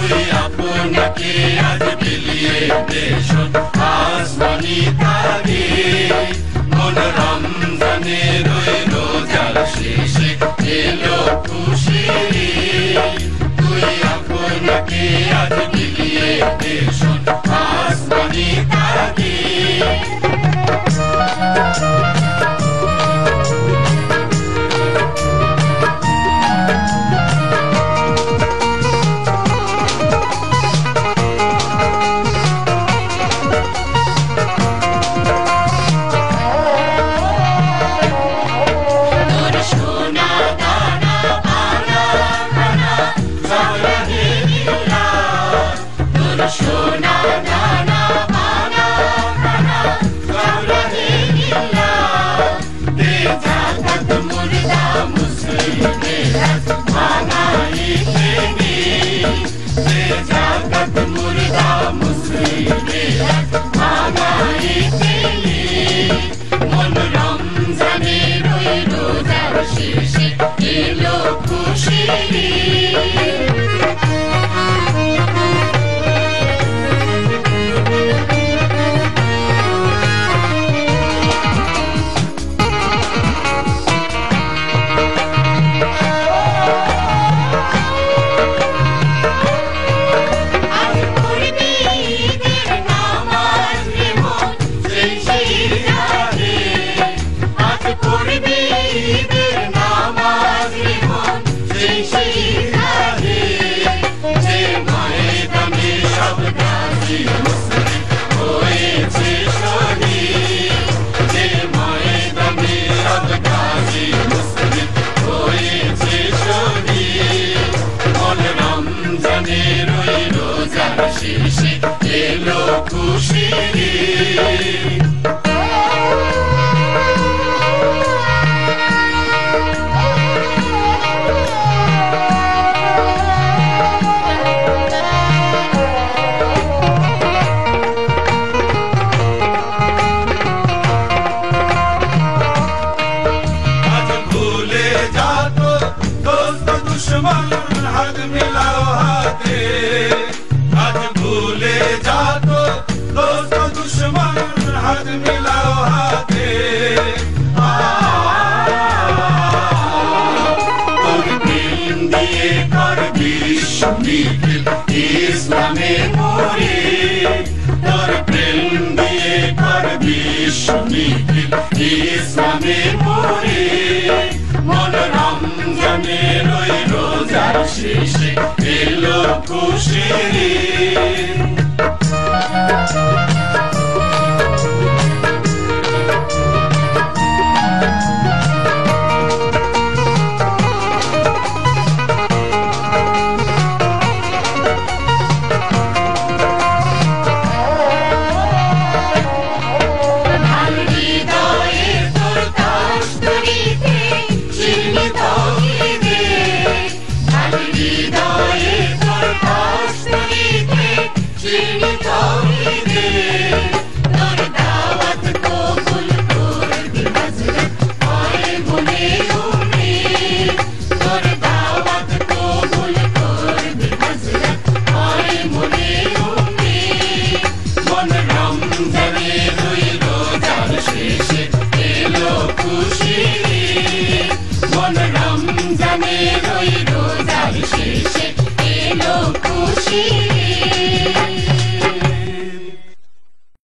তুই আপনাকে আজ বিলিয়ে দেশ আসমানি তাগে মন রমজানের ওই রোজার শেষে এলো খুশি তুই আপনাকে আজ বিলিয়ে দেশ আসমানি তাগে সোনা দানা পানা খানা সব রহে নীলা দে জাকাত মুর্দা মুসলিমের মানাইতে নি দে জাকাত মুর্দা মুসলিমের মানাইতে নি মন রমজানের ওই রোজার শেষে এলো খুশি শেষে এলো খুশি আজ ভুলে যাত দোস্ত দুশ্মন হাত মিলাও হাতে आज भूले जातो दोस्त दुश्मन हाथ मिलाओ हाथे তোর প্রেম দিয়ে কর বিশ্ব নিখিল ইসলামে মোরে তোর প্রেম দিয়ে কর বিশ্ব নিখিল ইসলামে মোরে মন রমজানের ওই রোজার শেষে এলো খুশি খুশি মন রমজানের